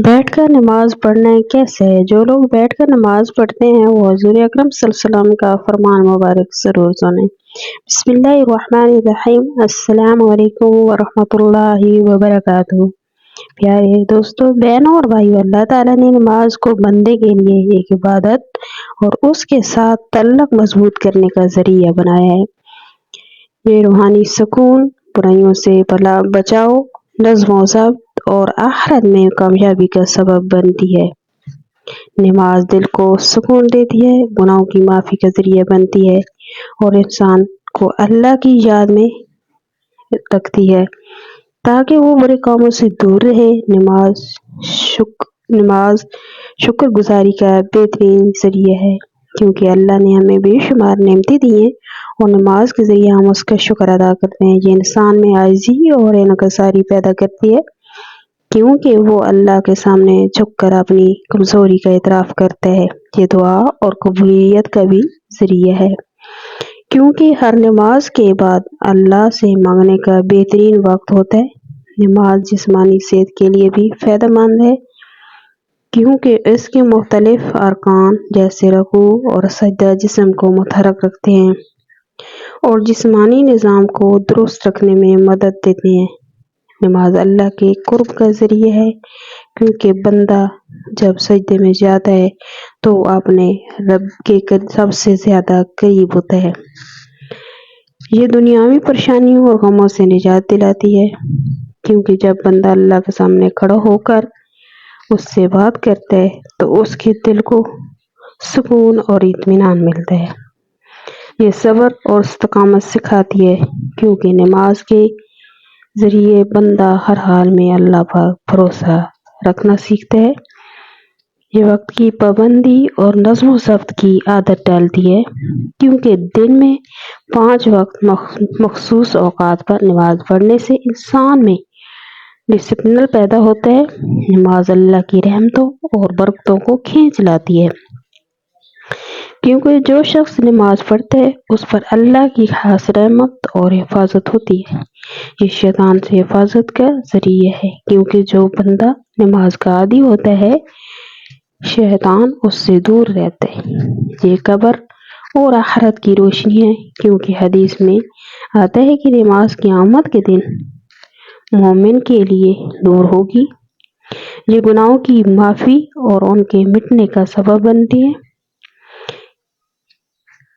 بیٹھ کر نماز پڑھنا کیسے ہے؟ جو لوگ بیٹھ کر نماز پڑھتے ہیں وہ حضور اکرم صلی اللہ علیہ وسلم کا فرمان مبارک ضرور سنیں۔ بسم اللہ الرحمن الرحیم۔ السلام علیکم ورحمۃ اللہ وبرکاتہ۔ پیارے دوستو، بہنوں اور بھائیو، اللہ تعالیٰ نے نماز کو بندے کے لیے ایک عبادت اور اس کے ساتھ تعلق مضبوط کرنے کا ذریعہ بنایا ہے۔ یہ روحانی سکون، برائیوں سے بچاؤ، نظم و ضبط اور آخرت میں کامیابی کا سبب بنتی ہے۔ نماز دل کو سکون دیتی ہے، گناہوں کی معافی کا ذریعہ بنتی ہے اور انسان کو اللہ کی یاد میں رکھتی ہے تاکہ وہ برے کاموں سے دور رہے۔ نماز شکر گزاری کا بہترین ذریعہ ہے، کیونکہ اللہ نے ہمیں بے شمار نعمتیں دی ہیں اور نماز کے ذریعے ہم اس کا شکر ادا کرتے ہیں۔ یہ انسان میں عاجزی اور انکساری پیدا کرتی ہے، کیونکہ وہ اللہ کے سامنے جھک کر اپنی کمزوری کا اعتراف کرتا ہے۔ یہ دعا اور قبولیت کا بھی ذریعہ ہے، کیونکہ ہر نماز کے بعد اللہ سے مانگنے کا بہترین وقت ہوتا ہے۔ نماز جسمانی صحت کے لیے بھی فائدہ مند ہے، کیونکہ اس کے مختلف ارکان جیسے رکوع اور سجدہ جسم کو متحرک رکھتے ہیں اور جسمانی نظام کو درست رکھنے میں مدد دیتے ہیں۔ نماز اللہ کے قرب کا ذریعہ ہے، کیونکہ بندہ جب سجدے میں جاتا ہے تو وہ اپنے رب کے سب سے زیادہ قریب ہوتا ہے۔ یہ دنیاوی پریشانیوں اور غموں سے نجات دلاتی ہے، کیونکہ جب بندہ اللہ کے سامنے کھڑا ہو کر اس سے بات کرتا ہے تو اس کے دل کو سکون اور اطمینان ملتا ہے۔ یہ صبر اور استقامت سکھاتی ہے، کیونکہ نماز کے ذریعے بندہ ہر حال میں اللہ پر بھروسہ رکھنا سیکھتا ہے۔ یہ وقت کی پابندی اور نظم و ضبط کی عادت ڈالتی ہے، کیونکہ دن میں 5 وقت مخصوص اوقات پر نماز پڑھنے سے انسان میں ڈسپلن پیدا ہوتا ہے۔ نماز اللہ کی رحمتوں اور برکتوں کو کھینچ لاتی ہے، کیونکہ جو شخص نماز پڑھتا ہے اس پر اللہ کی خاص رحمت اور حفاظت ہوتی ہے۔ یہ شیطان سے حفاظت کا ذریعہ ہے، کیونکہ جو بندہ نماز کا عادی ہوتا ہے شیطان اس سے دور رہتا ہے۔ یہ قبر اور آخرت کی روشنی ہے، کیونکہ حدیث میں آتا ہے کہ نماز قیامت کے دن مومن کے لیے نور ہوگی۔ یہ گناہوں کی معافی اور ان کے مٹنے کا سبب بنتی ہے،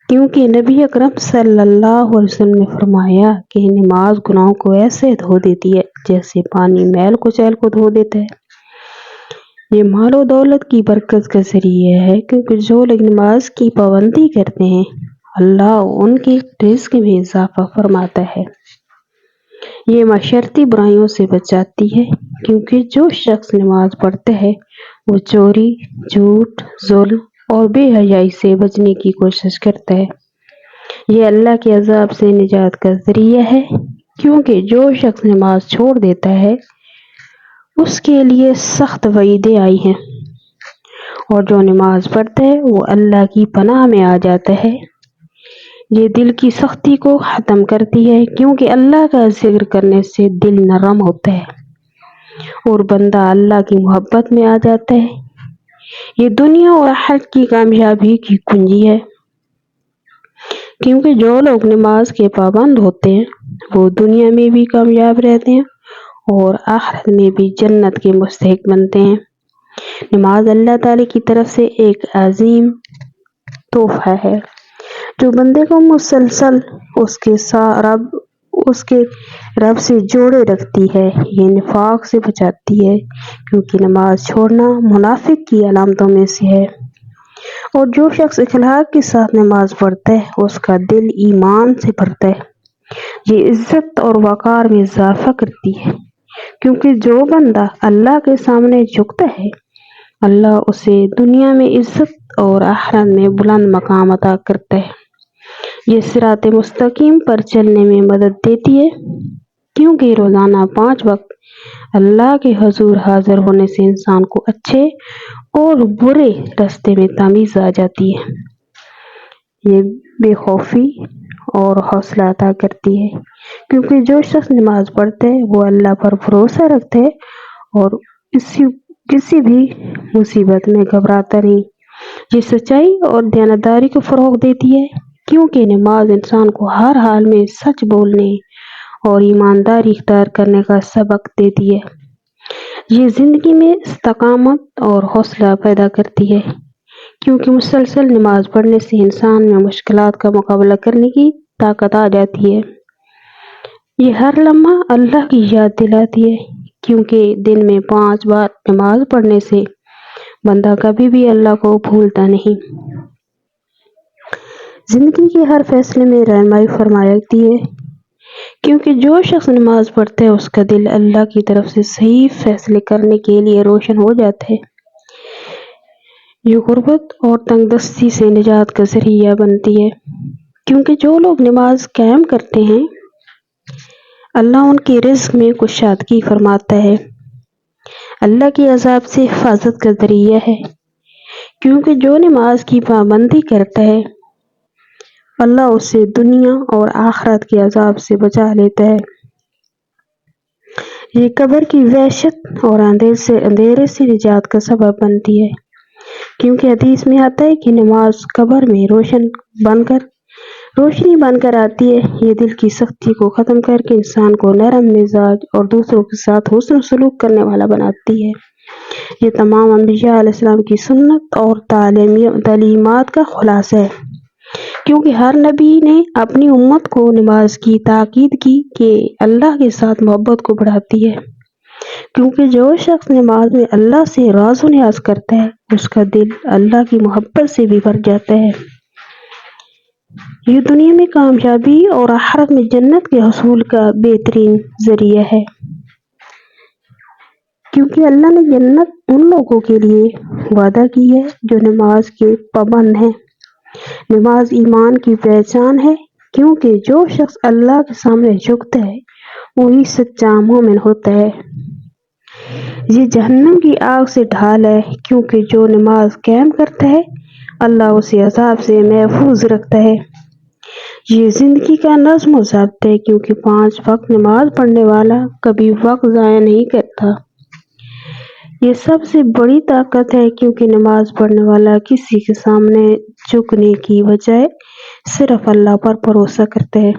کیونکہ نبی اکرم صلی اللہ علیہ وسلم نے فرمایا کہ نماز گناہوں کو ایسے دھو دیتی ہے جیسے پانی میل کچیل کو دھو دیتا ہے۔ یہ مال و دولت کی برکت کا ذریعہ ہے، کیونکہ جو لوگ نماز کی پابندی کرتے ہیں اللہ ان کے رزق میں اضافہ فرماتا ہے۔ یہ معاشرتی برائیوں سے بچاتی ہے، کیونکہ جو شخص نماز پڑھتا ہے وہ چوری، جھوٹ، ظلم اور بے حیائی سے بچنے کی کوشش کرتا ہے۔ یہ اللہ کے عذاب سے نجات کا ذریعہ ہے، کیونکہ جو شخص نماز چھوڑ دیتا ہے اس کے لیے سخت وعیدیں آئی ہیں، اور جو نماز پڑھتا ہے وہ اللہ کی پناہ میں آ جاتا ہے۔ یہ دل کی سختی کو ختم کرتی ہے، کیونکہ اللہ کا ذکر کرنے سے دل نرم ہوتا ہے اور بندہ اللہ کی محبت میں آ جاتا ہے۔ یہ دنیا اور آخرت کی کامیابی کی کنجی ہے، کیونکہ جو لوگ نماز کے پابند ہوتے ہیں وہ دنیا میں بھی کامیاب رہتے ہیں اور آخرت میں بھی جنت کے مستحق بنتے ہیں۔ نماز اللہ تعالی کی طرف سے ایک عظیم تحفہ ہے جو بندے کو مسلسل اس کے رب سے جوڑے رکھتی ہے۔ یہ نفاق سے بچاتی ہے، کیونکہ نماز چھوڑنا منافق کی علامتوں میں سے ہے، اور جو شخص اخلاص کے ساتھ نماز پڑھتا ہے اس کا دل ایمان سے بھرتا ہے۔ یہ عزت اور وقار میں اضافہ کرتی ہے، کیونکہ جو بندہ اللہ کے سامنے جھکتا ہے اللہ اسے دنیا میں عزت اور آخرت میں بلند مقام عطا کرتا ہے۔ یہ صراط مستقیم پر چلنے میں مدد دیتی ہے، کیونکہ روزانہ 5 وقت اللہ کے حضور حاضر ہونے سے انسان کو اچھے اور برے راستے میں تمیز آ جاتی ہے۔ یہ بے خوفی اور حوصلہ عطا کرتی ہے، کیونکہ جو شخص نماز پڑھتا ہے وہ اللہ پر بھروسہ رکھتا ہے اور کسی بھی مصیبت میں گھبراتا نہیں۔ یہ سچائی اور دیانتداری کو فروغ دیتی ہے، کیونکہ نماز انسان کو ہر حال میں سچ بولنے اور ایمانداری اختیار کرنے کا سبق دیتی ہے۔ یہ زندگی میں استقامت اور حوصلہ پیدا کرتی ہے، کیونکہ مسلسل نماز پڑھنے سے انسان میں مشکلات کا مقابلہ کرنے کی طاقت آ جاتی ہے۔ یہ ہر لمحہ اللہ کی یاد دلاتی ہے، کیونکہ دن میں 5 بار نماز پڑھنے سے بندہ کبھی بھی اللہ کو بھولتا نہیں۔ زندگی کے ہر فیصلے میں رہنمائی فرماتی ہے، کیونکہ جو شخص نماز پڑھتا ہے اس کا دل اللہ کی طرف سے صحیح فیصلے کرنے کے لیے روشن ہو جاتا ہے۔ یہ غربت اور تنگ دستی سے نجات کا ذریعہ بنتی ہے، کیونکہ جو لوگ نماز قائم کرتے ہیں اللہ ان کے رزق میں کشادگی فرماتا ہے۔ اللہ کی عذاب سے حفاظت کا ذریعہ ہے، کیونکہ جو نماز کی پابندی کرتا ہے اللہ اسے دنیا اور آخرت کے عذاب سے بچا لیتا ہے۔ یہ قبر کی وحشت اور اندھیرے سے نجات کا سبب بنتی ہے، کیونکہ حدیث میں آتا ہے کہ نماز قبر میں روشنی بن کر آتی ہے۔ یہ دل کی سختی کو ختم کر کے انسان کو نرم مزاج اور دوسروں کے ساتھ حسن سلوک کرنے والا بناتی ہے۔ یہ تمام انبیاء علیہ السلام کی سنت اور تعلیمات کا خلاصہ ہے، کیونکہ ہر نبی نے اپنی امت کو نماز کی تاکید کی کہ اللہ کے ساتھ محبت کو بڑھاتی ہے، کیونکہ جو شخص نماز میں اللہ سے راز و نیاز کرتا ہے اس کا دل اللہ کی محبت سے بھی بھر جاتا ہے۔ یہ دنیا میں کامیابی اور آخرت میں جنت کے حصول کا بہترین ذریعہ ہے، کیونکہ اللہ نے جنت ان لوگوں کے لیے وعدہ کی ہے جو نماز کے پابند ہیں۔ نماز ایمان کی پہچان ہے، کیونکہ جو شخص اللہ کے سامنے جھکتا ہے وہی سچا مومن ہوتا ہے۔ یہ جہنم کی آگ سے ڈھال ہے، کیونکہ جو نماز قائم کرتا ہے اللہ اسے عذاب سے محفوظ رکھتا ہے۔ یہ زندگی کا نظم و ضبط ہے، کیونکہ 5 وقت نماز پڑھنے والا کبھی وقت ضائع نہیں کرتا۔ یہ سب سے بڑی طاقت ہے، کیونکہ نماز پڑھنے والا کسی کے سامنے جھکنے کی بجائے صرف اللہ پر بھروسہ کرتا ہے۔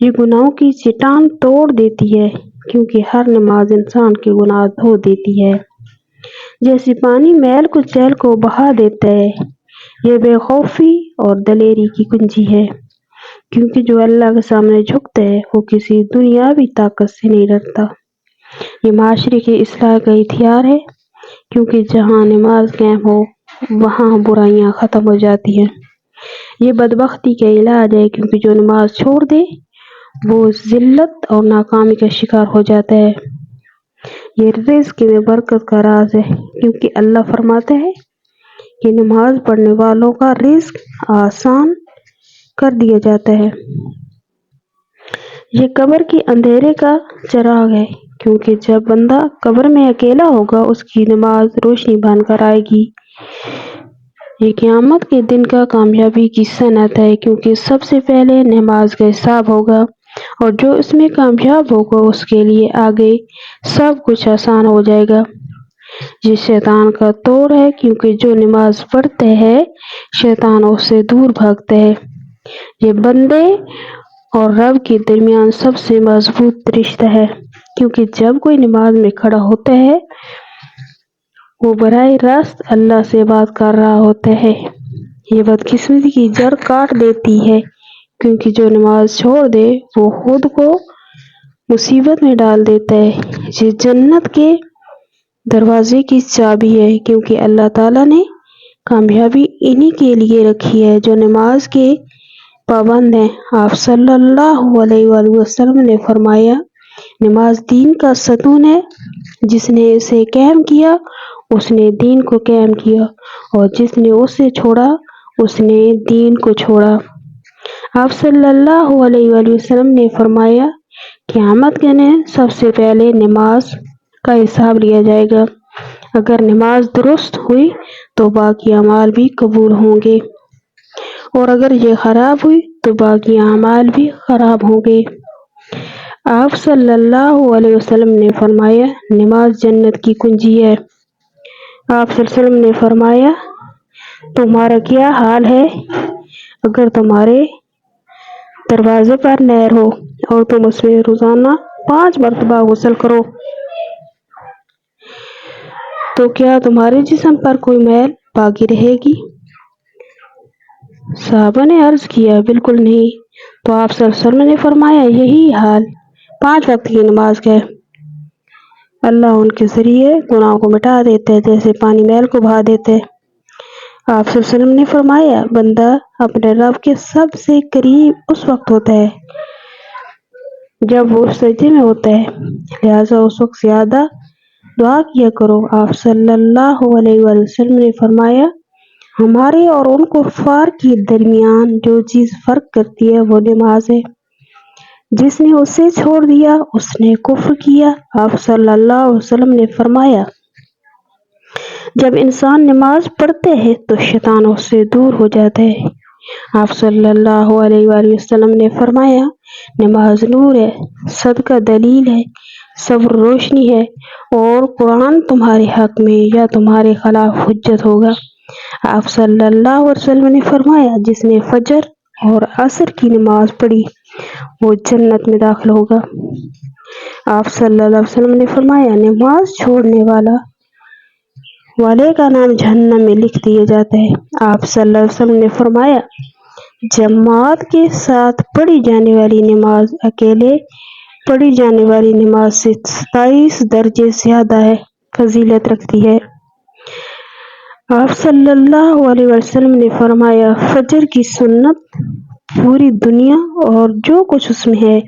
یہ گناہوں کی چٹان توڑ دیتی ہے، کیونکہ ہر نماز انسان کے گناہ دھو دیتی ہے، جیسے پانی میل کچیل کو بہا دیتا ہے۔ یہ بے خوفی اور دلیری کی کنجی ہے، کیونکہ جو اللہ کے سامنے جھکتا ہے وہ کسی دنیاوی طاقت سے نہیں ڈرتا۔ یہ معاشرے کی اصلاح کا ہتھیار ہے، کیونکہ جہاں نماز قائم ہو وہاں برائیاں ختم ہو جاتی ہیں۔ یہ بدبختی کا علاج ہے، کیونکہ جو نماز چھوڑ دے وہ ذلت اور ناکامی کا شکار ہو جاتا ہے۔ یہ رزق میں برکت کا راز ہے، کیونکہ اللہ فرماتا ہے کہ نماز پڑھنے والوں کا رزق آسان کر دیا جاتا ہے۔ یہ قبر کے اندھیرے کا چراغ ہے، کیونکہ جب بندہ قبر میں اکیلا ہوگا اس کی نماز روشنی بن کر آئے گی۔ یہ قیامت کے دن کا کامیابی کی صنعت ہے، کیونکہ سب سے پہلے نماز کا حساب ہوگا اور جو اس میں کامیاب ہوگا اس کے لیے آگے سب کچھ آسان ہو جائے گا۔ یہ شیطان کا توڑ ہے، کیونکہ جو نماز پڑھتا ہے شیطان اس سے دور بھاگتا ہے۔ یہ بندے اور رب کے درمیان سب سے مضبوط رشتہ ہے، کیونکہ جب کوئی نماز میں کھڑا ہوتا ہے وہ براہ راست اللہ سے بات کر رہا ہوتا ہے۔ یہ بدقسمتی کی جڑ کاٹ دیتی ہے، کیونکہ جو نماز چھوڑ دے وہ خود کو مصیبت میں ڈال دیتا ہے۔ یہ جنت کے دروازے کی چابی ہے، کیونکہ اللہ تعالیٰ نے کامیابی انہی کے لیے رکھی ہے جو نماز کے پابند ہیں۔ آپ صلی اللہ علیہ وآلہ وسلم نے فرمایا، نماز دین کا ستون ہے، جس نے اسے قائم کیا اس نے دین کو قائم کیا، اور جس نے اسے چھوڑا اس نے دین کو چھوڑا۔ آپ صلی اللہ علیہ وآلہ وسلم نے فرمایا، قیامت کے دن سب سے پہلے نماز کا حساب لیا جائے گا۔ اگر نماز درست ہوئی تو باقی اعمال بھی قبول ہوں گے، اور اگر یہ خراب ہوئی تو باقی اعمال بھی خراب ہوں گے۔ آپ صلی اللہ علیہ وسلم نے فرمایا نماز جنت کی کنجی ہے۔ آپ صلی اللہ علیہ وسلم نے فرمایا تمہارا کیا حال ہے اگر تمہارے دروازے پر نہر ہو اور تم اس میں روزانہ 5 مرتبہ غسل کرو تو کیا تمہارے جسم پر کوئی میل باقی رہے گی؟ صحابہ نے عرض کیا بالکل نہیں۔ تو آپ صلی اللہ علیہ وسلم نے فرمایا یہی حال 5 وقت کی نماز کا ہے۔ اللہ ان کے ذریعے گناہوں کو مٹا دیتے ہیں جیسے پانی میل کو بہا دیتے ہیں۔ آپ صلی اللہ علیہ وسلم نے فرمایا بندہ اپنے رب کے سب سے قریب اس وقت ہوتا ہے جب وہ سجدے میں ہوتا ہے، لہذا اس وقت زیادہ دعا کیا کرو۔ آپ صلی اللہ علیہ وسلم نے فرمایا ہمارے اور ان کفار کے درمیان جو چیز فرق کرتی ہے وہ نماز ہے، جس نے اسے چھوڑ دیا اس نے کفر کیا۔ آپ صلی اللہ علیہ وسلم نے فرمایا جب انسان نماز پڑھتے ہے تو شیطان اس سے دور ہو جاتا ہے۔ آپ صلی اللہ علیہ وآلہ وسلم نے فرمایا نماز نور ہے، صدقہ دلیل ہے، صبر روشنی ہے اور قرآن تمہارے حق میں یا تمہارے خلاف حجت ہوگا۔ آپ صلی اللہ علیہ وسلم نے فرمایا جس نے فجر اور عصر کی نماز پڑھی وہ جنت میں داخل ہوگا۔ آپ صلی اللہ علیہ وسلم نے فرمایا نماز چھوڑنے والے کا نام جہنم میں لکھ دیا جاتا ہے۔ آپ صلی اللہ علیہ وسلم نے فرمایا جماعت کے ساتھ پڑھی جانے والی نماز اکیلے پڑھی جانے والی نماز سے 27 درجے زیادہ فضیلت رکھتی ہے۔ آپ صلی اللہ علیہ وسلم نے فرمایا فجر کی سنت پوری دنیا اور جو کچھ اس میں ہے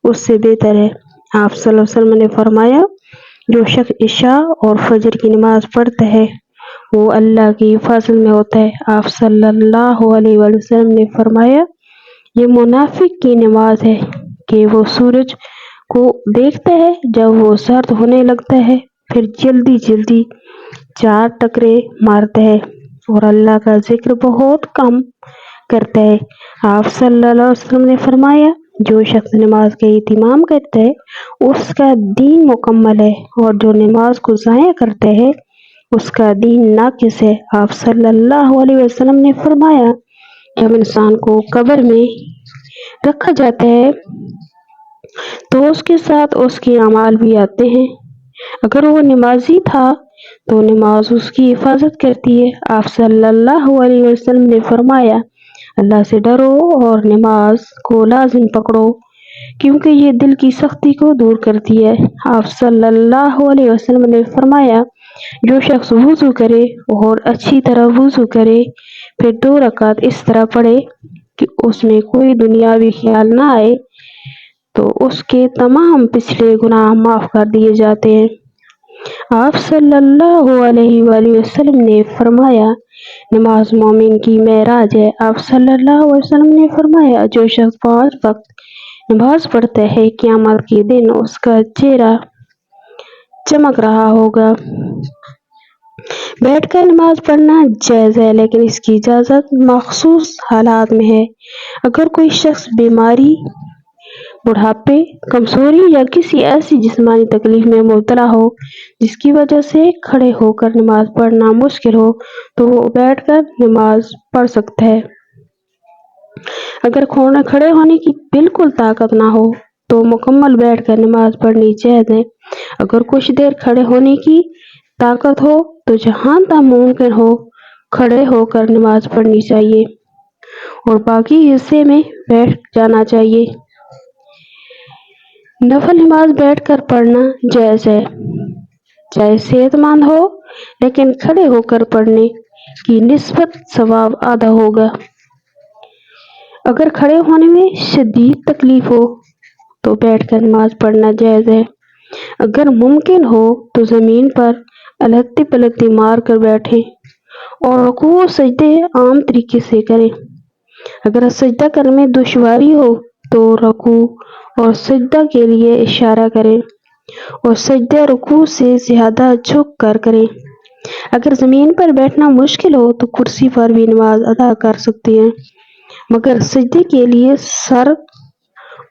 اس سے بہتر ہے۔ آپ صلی اللہ علیہ وسلم نے فرمایا جو شخص عشاء اور فجر کی نماز پڑھتا ہے وہ اللہ کی حفاظت میں ہوتا ہے۔ آپ صلی اللہ علیہ وسلم نے فرمایا یہ منافق کی نماز ہے کہ وہ سورج کو دیکھتا ہے جب وہ سرد ہونے لگتا ہے پھر جلدی جلدی 4 ٹکرے مارتا ہے اور اللہ کا ذکر بہت کم کرتا ہے۔ آپ صلی اللہ علیہ وسلم نے فرمایا جو شخص نماز کا اہتمام کرتا ہے اس کا دین مکمل ہے اور جو نماز کو ضائع کرتا ہے اس کا دین ناقص ہے۔ آپ صلی اللہ علیہ وسلم نے فرمایا جب انسان کو قبر میں رکھا جاتا ہے تو اس کے ساتھ اس کے اعمال بھی آتے ہیں۔ اگر وہ نمازی تھا تو نماز اس کی حفاظت کرتی ہے۔ آپ صلی اللہ علیہ وسلم نے فرمایا اللہ سے ڈرو اور نماز کو لازم پکڑو کیونکہ یہ دل کی سختی کو دور کرتی ہے۔ آپ صلی اللہ علیہ وسلم نے فرمایا جو شخص وضو کرے اور اچھی طرح وضو کرے پھر 2 رکعت اس طرح پڑھے کہ اس میں کوئی دنیاوی خیال نہ آئے تو اس کے تمام پچھلے گناہ معاف کر دیے جاتے ہیں۔ آپ صلی اللہ علیہ وآلہ وسلم نے فرمایا نماز مومن کی معراج ہے۔ آپ صلی اللہ علیہ وسلم نے فرمایا جو شخص 5 وقت نماز پڑھتا ہے قیامت کے دن اس کا چہرہ چمک رہا ہوگا۔ بیٹھ کر نماز پڑھنا جائز ہے لیکن اس کی اجازت مخصوص حالات میں ہے۔ اگر کوئی شخص بیماری، بڑھاپے، کمزوری یا کسی ایسی جسمانی تکلیف میں مبتلا ہو جس کی وجہ سے کھڑے ہو کر نماز پڑھنا مشکل ہو تو وہ بیٹھ کر نماز پڑھ سکتا ہے۔ اگر کھڑے ہونے کی بالکل طاقت نہ ہو تو مکمل بیٹھ کر نماز پڑھنی جائز ہے۔ اگر کچھ دیر کھڑے ہونے کی طاقت ہو تو جہاں تک ممکن ہو کھڑے ہو کر نماز پڑھنی چاہیے اور باقی حصے میں بیٹھ جانا چاہیے۔ نفل نماز بیٹھ کر پڑھنا جائز ہے چاہے صحت مند ہو لیکن کھڑے ہو کر پڑھنے کی نسبت ثواب آدھا ہوگا۔ اگر کھڑے ہونے میں شدید تکلیف ہو تو بیٹھ کر نماز پڑھنا جائز ہے۔ اگر ممکن ہو تو زمین پر الٹی پلٹی مار کر بیٹھیں اور رکوع و سجدے عام طریقے سے کریں۔ اگر سجدہ کرنے میں دشواری ہو تو رکوع اور سجدہ کے لیے اشارہ کریں اور سجدہ رکوع سے زیادہ جھک کر کریں۔ اگر زمین پر بیٹھنا مشکل ہو تو کرسی پر بھی نماز ادا کر سکتے ہیں مگر سجدے کے لیے سر